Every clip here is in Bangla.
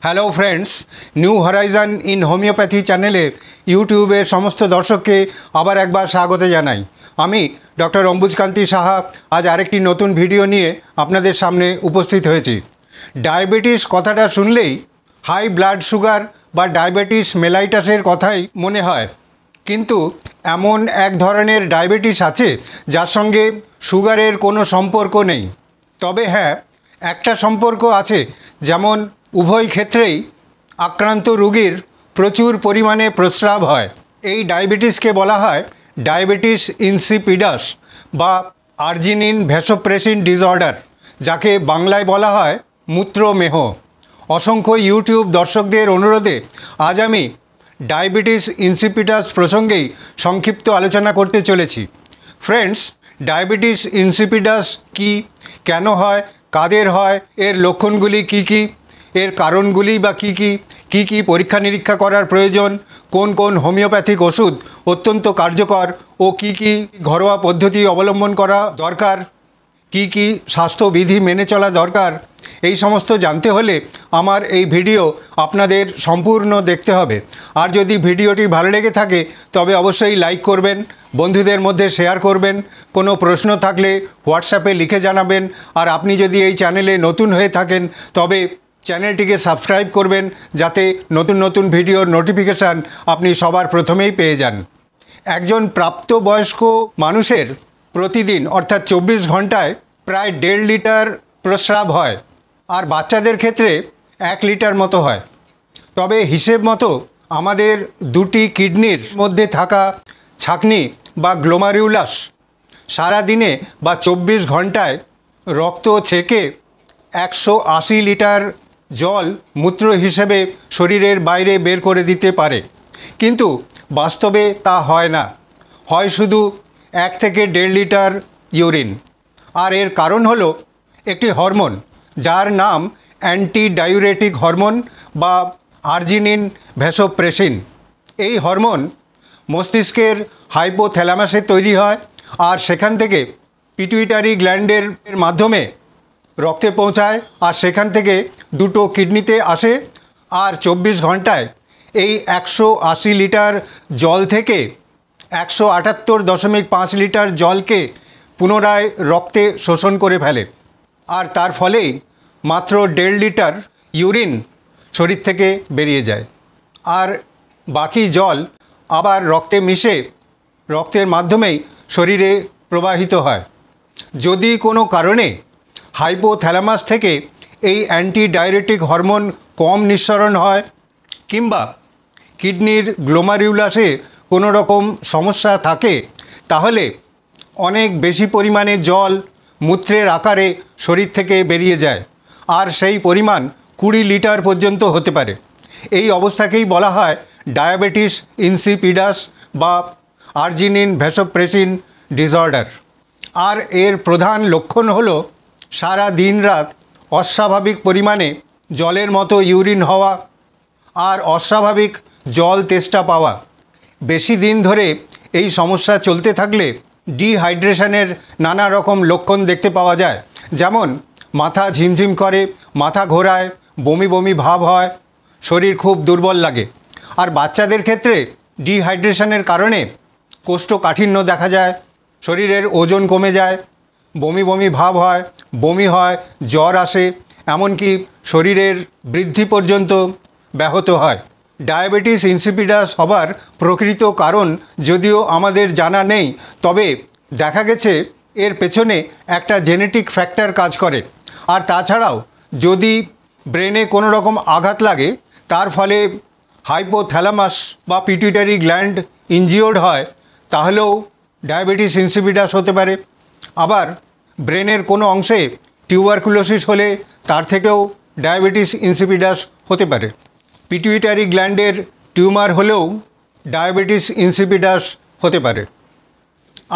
Hello friends, new Horizon in homeopathy চ্যানেলে ইউটিউবের সমস্ত দর্শককে আবার একবার স্বাগত জানাই। আমি ডক্টর অম্বুজকান্তি সাহা আজ আরেকটি নতুন ভিডিও নিয়ে আপনাদের সামনে উপস্থিত হয়েছি। ডায়াবেটিস কথাটা শুনলেই হাই ব্লাড সুগার বা ডায়াবেটিস মেলাইটাসের কথাই মনে হয়, কিন্তু এমন এক ধরনের ডায়াবেটিস আছে যার সঙ্গে সুগারের কোনো সম্পর্ক নেই। তবে হ্যাঁ, একটা সম্পর্ক আছে, যেমন উভয় ক্ষেত্রেই আক্রান্ত রোগীর প্রচুর পরিমাণে প্রস্রাব হয়। এই ডায়াবেটিসকে বলা হয় ডায়াবেটিস ইনসিপিডাস বা আর্জিনিন ভ্যাসোপ্রেসিন ডিসঅর্ডার, যাকে বাংলায় বলা হয় মূত্রমেহ। অসংখ্য ইউটিউব দর্শকদের অনুরোধে আজ আমি ডায়াবেটিস ইনসিপিডাস প্রসঙ্গেই সংক্ষিপ্ত আলোচনা করতে চলেছি। ফ্রেন্ডস, ডায়াবেটিস ইনসিপিডাস কি, কেন হয়, কাদের হয়, এর লক্ষণগুলি কি কি, এর কারণগুলি বা কি কি পরীক্ষা নিরীক্ষা করার প্রয়োজন, কোন কোন হোমিওপ্যাথিক ওষুধ অত্যন্ত কার্যকর ও কি ঘরোয়া পদ্ধতি অবলম্বন করা দরকার, কি স্বাস্থ্যবিধি মেনে চলা দরকার, এই সমস্ত জানতে হলে আমার এই ভিডিও আপনাদের সম্পূর্ণ দেখতে হবে। আর যদি ভিডিওটি ভালো লেগে থাকে তবে অবশ্যই লাইক করবেন, বন্ধুদের মধ্যে শেয়ার করবেন, কোনো প্রশ্ন থাকলে হোয়াটসঅ্যাপে লিখে জানাবেন। আর আপনি যদি এই চ্যানেলে নতুন হয়ে থাকেন তবে চ্যানেলটিকে সাবস্ক্রাইব করবেন, যাতে নতুন নতুন ভিডিওর নোটিফিকেশান আপনি সবার প্রথমেই পেয়ে যান। একজন প্রাপ্তবয়স্ক মানুষের প্রতিদিন অর্থাৎ 24 ঘন্টায় প্রায় 1.5 লিটার প্রস্রাব হয়, আর বাচ্চাদের ক্ষেত্রে 1 লিটার মতো হয়। তবে হিসেব মতো আমাদের দুটি কিডনির মধ্যে থাকা ছাঁকনি বা গ্লোমারিউলাস সারা দিনে বা 24 ঘন্টায় রক্ত ছেঁকে 180 লিটার জল মূত্র হিসেবে শরীরের বাইরে বের করে দিতে পারে, কিন্তু বাস্তবে তা হয় না, হয় শুধু 1 থেকে 1.5 লিটার ইউরিন। আর এর কারণ হলো একটি হরমোন যার নাম অ্যান্টি ডায়ুরেটিক হরমোন বা আর্জিনিন ভ্যাসোপ্রেসিন। এই হরমোন মস্তিষ্কের হাইপোথ্যালামাসে তৈরি হয়, আর সেখান থেকে পিটুইটারি গ্ল্যান্ডের মাধ্যমে রক্তে পৌঁছায়, আর সেখান থেকে দুটো কিডনিতে আসে। আর 24 ঘন্টায় এই 180 লিটার জল থেকে 178.5 লিটার জলকে পুনরায় রক্তে শোষণ করে ফেলে, আর তার ফলেই মাত্র 1.5 লিটার ইউরিন শরীর থেকে বেরিয়ে যায়। আর বাকি জল আবার রক্তে মিশে রক্তের মাধ্যমেই শরীরে প্রবাহিত হয়। যদি কোনো কারণে হাইপোথ্যালামাস থেকে এই অ্যান্টি ডায়ুরেটিক হরমোন কম নিঃসরণ হয়, কিংবা কিডনির গ্লোমারিউলাসে কোনো রকম সমস্যা থাকে, তাহলে অনেক বেশি পরিমাণে জল মূত্রের আকারে শরীর থেকে বেরিয়ে যায়, আর সেই পরিমাণ 20 লিটার পর্যন্ত হতে পারে। এই অবস্থাকেই বলা হয় ডায়াবেটিস ইনসিপিডাস বা আর্জিনিন ভ্যাসোপ্রেসিন ডিসঅর্ডার। আর এর প্রধান লক্ষণ হলো সারা দিন রাত অস্বাভাবিক পরিমাণে জলের মতো ইউরিন হওয়া আর অস্বাভাবিক জল তেষ্টা পাওয়া। বেশি দিন ধরে এই সমস্যা চলতে থাকলে ডিহাইড্রেশনের নানা রকম লক্ষণ দেখতে পাওয়া যায়, যেমন মাথা ঝিমঝিম করে, মাথা ঘোরায়, বমি বমি ভাব হয়, শরীর খুব দুর্বল লাগে। আর বাচ্চাদের ক্ষেত্রে ডিহাইড্রেশনের কারণে কোষ্ঠকাঠিন্য দেখা যায়, শরীরের ওজন কমে যায়, বমি বমি ভাব হয়, বমি হয়, জ্বর আসে, এমনকি শরীরের বৃদ্ধি পর্যন্ত ব্যাহত হয়। ডায়াবেটিস ইনসিপিডাস হবার প্রকৃত কারণ যদিও আমাদের জানা নেই, তবে দেখা গেছে এর পেছনে একটা জেনেটিক ফ্যাক্টর কাজ করে। আর তাছাড়াও যদি ব্রেনে কোনো রকম আঘাত লাগে, তার ফলে হাইপোথ্যালামাস বা পিটুইটারি গ্ল্যান্ড ইনজিওর্ড হয়, তাহলেও ডায়াবেটিস ইনসিপিডাস হতে পারে। আবার ব্রেনের কোনো অংশে টিউবারকুলোসিস হলে তার থেকেও ডায়াবেটিস ইনসিপিডাস হতে পারে। পিটুইটারি গ্ল্যান্ডের টিউমার হলেও ডায়াবেটিস ইনসিপিডাস হতে পারে।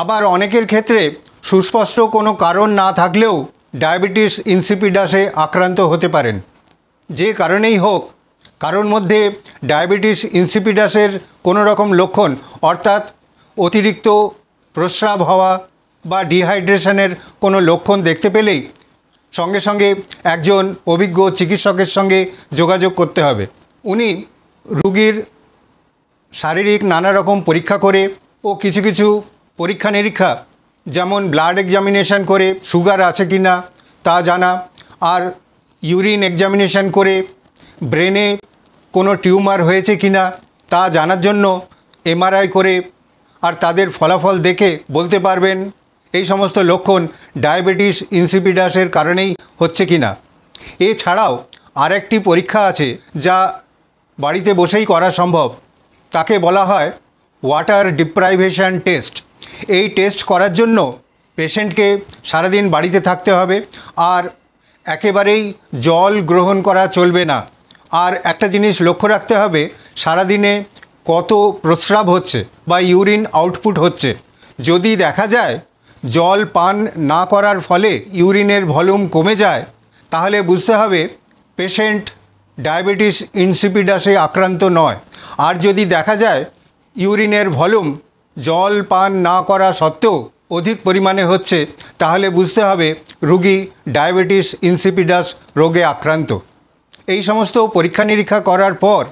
আবার অনেকের ক্ষেত্রে সুস্পষ্ট কোনো কারণ না থাকলেও ডায়াবেটিস ইনসিপিডাসে আক্রান্ত হতে পারেন। যে কারণেই হোক, কারোর মধ্যে ডায়াবেটিস ইনসিপিডাসের কোনো রকম লক্ষণ অর্থাৎ অতিরিক্ত প্রস্রাব হওয়া বা ডিহাইড্রেশনের কোনো লক্ষণ দেখতে পেলেই সঙ্গে সঙ্গে একজন অভিজ্ঞ চিকিৎসকের সঙ্গে যোগাযোগ করতে হবে। উনি রুগীর শারীরিক নানা রকম পরীক্ষা করে ও কিছু কিছু পরীক্ষা নিরীক্ষা, যেমন ব্লাড এক্সামিনেশন করে সুগার আছে কি না তা জানা, আর ইউরিন এক্সামিনেশন করে ব্রেনে কোনো টিউমার হয়েছে কি না তা জানার জন্য এমআরআই করে আর তাদের ফলাফল দেখে বলতে পারবেন এই সমস্ত লক্ষণ ডায়াবেটিস ইনসিপিডাসের কারণেই হচ্ছে কি না। এছাড়াও আরেকটি পরীক্ষা আছে যা বাড়িতে বসেই করা সম্ভব, তাকে বলা হয় ওয়াটার ডিপ্রাইভেশন টেস্ট। এই টেস্ট করার জন্য পেশেন্টকে সারাদিন বাড়িতে থাকতে হবে আর একেবারেই জল গ্রহণ করা চলবে না। আর একটা জিনিস লক্ষ্য রাখতে হবে, সারাদিনে কত প্রস্রাব হচ্ছে বা ইউরিন আউটপুট হচ্ছে। যদি দেখা যায় জল পান না করার ফলে ইউরিনের ভলিউম কমে যায়, তাহলে বুঝতে হবে পেশেন্ট ডায়াবেটিস ইনসিপিডাসে আক্রান্ত নয়। আর যদি দেখা যায় ইউরিনের ভলিউম জল পান না করা সত্ত্বেও অধিক পরিমাণে হচ্ছে, তাহলে বুঝতে হবে রোগী ডায়াবেটিস ইনসিপিডাস রোগে আক্রান্ত। এই সমস্ত পরীক্ষা নিরীক্ষা করার পর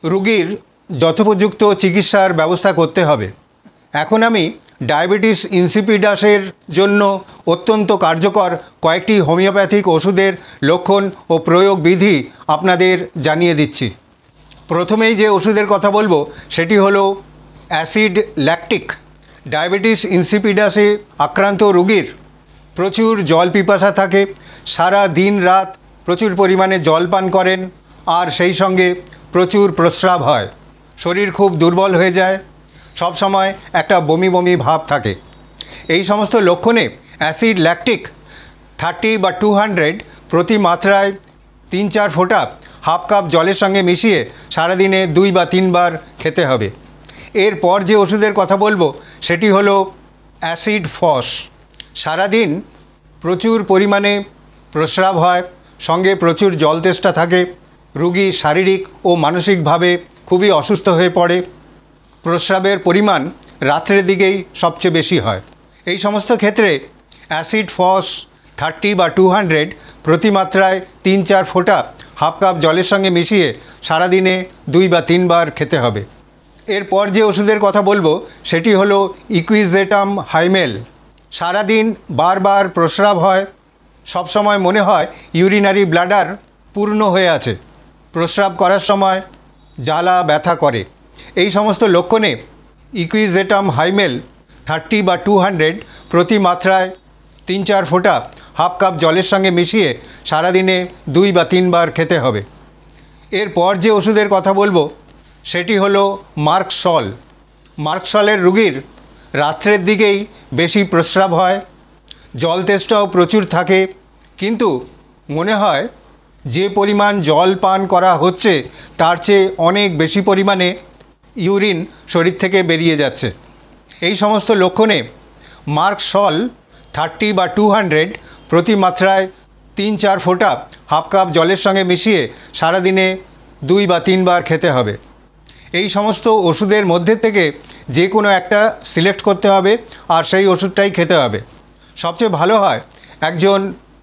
রোগীর যথোপযুক্ত চিকিৎসার ব্যবস্থা করতে হবে। এখন আমি ডায়াবেটিস ইনসিপিডাসের জন্য অত্যন্ত কার্যকর কয়েকটি হোমিওপ্যাথিক ওষুধের লক্ষণ ও প্রয়োগ বিধি আপনাদের জানিয়ে দিচ্ছি। প্রথমেই যে ওষুধের কথা বলবো সেটি হলো অ্যাসিড ল্যাকটিক। ডায়াবেটিস ইনসিপিডাসে আক্রান্ত রোগীর প্রচুর জল পিপাসা থাকে, সারা দিন রাত প্রচুর পরিমাণে জল পান করেন আর সেই সঙ্গে প্রচুর প্রস্রাব হয়, শরীর খুব দুর্বল হয়ে যায়, সব সময় একটা বমি বমি ভাব থাকে। এই সমস্ত লক্ষণে অ্যাসিড ল্যাকটিক 30 বা 200 প্রতি মাত্রায় 3-4 ফোঁটা হাফ কাপ জলের সঙ্গে মিশিয়ে সারাদিনে 2 বা 3 বার খেতে হবে। এরপর যে ওষুধের কথা বলবো সেটি হলো অ্যাসিড ফস। সারাদিন প্রচুর পরিমাণে প্রস্রাব হয়, সঙ্গে প্রচুর জল তেষ্টা থাকে, রোগী শারীরিক ও মানসিকভাবে খুবই অসুস্থ হয়ে পড়ে। প্রস্রাবের পরিমাণ রাত্রের দিকেই সবচেয়ে বেশি হয়। এই সমস্ত ক্ষেত্রে অ্যাসিড ফস 30 বা 200 প্রতি মাত্রায় 3-4 ফোঁটা হাফ কাপ জলের সঙ্গে মিশিয়ে সারাদিনে 2 বা 3 বার খেতে হবে। এরপর যে ওষুধের কথা বলবো সেটি হলো ইকুইজেটাম হাইমেল। সারাদিন বারবার প্রস্রাব হয়, সবসময় মনে হয় ইউরিনারি ব্লাডার পূর্ণ হয়ে আছে, প্রস্রাব করার সময় জ্বালা ব্যথা করে। এই সমস্ত লক্ষণে ইকুইজেটাম হাইমেল 30 বা 200 প্রতি মাত্রায় 3-4 ফোঁটা হাফ কাপ জলের সঙ্গে মিশিয়ে সারাদিনে 2 বা 3 বার খেতে হবে। এরপর যে ওষুধের কথা বলবো সেটি হলো মার্কসল। মার্কসলের রোগীর রাত্রের দিকেই বেশি প্রস্রাব হয়, জল তেষ্টাও প্রচুর থাকে, কিন্তু মনে হয় যে পরিমাণ জল পান করা হচ্ছে তার চেয়ে অনেক বেশি পরিমাণে ইউরিন শরীর থেকে বেরিয়ে যাচ্ছে। এই সমস্ত লক্ষণে মার্কসল 30 বা 200 প্রতি মাত্রায় 3-4 ফোঁটা হাফ কাপ জলের সঙ্গে মিশিয়ে সারাদিনে 2 বা 3 বার খেতে হবে। এই সমস্ত ওষুধের মধ্যে থেকে যে কোনো একটা সিলেক্ট করতে হবে আর সেই ওষুধটাই খেতে হবে। সবচেয়ে ভালো হয় একজন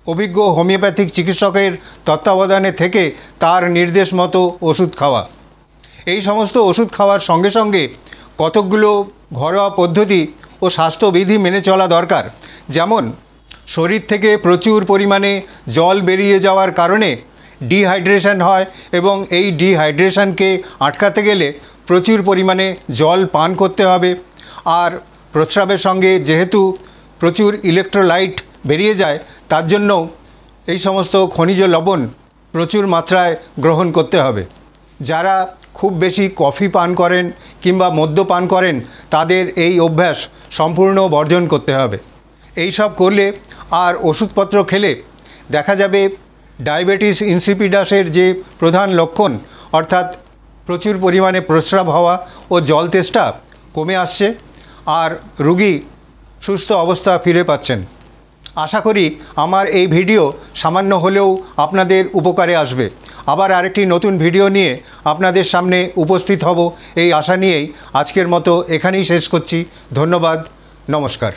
অভিজ্ঞ হোমিওপ্যাথিক চিকিৎসকের তত্ত্বাবধানে থেকে তার নির্দেশ মতো ওষুধ খাওয়া। এই সমস্ত ওষুধ খাওয়ার সঙ্গে সঙ্গে কতকগুলো ঘরোয়া পদ্ধতি ও স্বাস্থ্যবিধি মেনে চলা দরকার। যেমন শরীর থেকে প্রচুর পরিমাণে জল বেরিয়ে যাওয়ার কারণে ডিহাইড্রেশন হয় এবং এই ডিহাইড্রেশনকে আটকাতে গেলে প্রচুর পরিমাণে জল পান করতে হবে। আর প্রস্রাবের সঙ্গে যেহেতু প্রচুর ইলেকট্রোলাইট বেরিয়ে যায়, তার জন্য এই সমস্ত খনিজ লবণ প্রচুর মাত্রায় গ্রহণ করতে হবে। যারা খুব বেশি কফি পান করেন কিংবা মদ্য পান করেন তাদের এই অভ্যাস সম্পূর্ণ বর্জন করতে হবে। এই সব করলে আর ওষুধপত্র খেলে দেখা যাবে ডায়াবেটিস ইনসিপিডাসের যে প্রধান লক্ষণ অর্থাৎ প্রচুর পরিমাণে প্রস্রাব হওয়া ও জল তেষ্টা কমে আসছে আর রোগী সুস্থ অবস্থা ফিরে পাচ্ছেন। আশা করি আমার এই ভিডিও সামান্য হলেও আপনাদের উপকারে আসবে। আবার আরেকটি নতুন ভিডিও নিয়ে আপনাদের সামনে উপস্থিত হব এই আশা নিয়েই আজকের মতো এখানেই শেষ করছি। ধন্যবাদ, নমস্কার।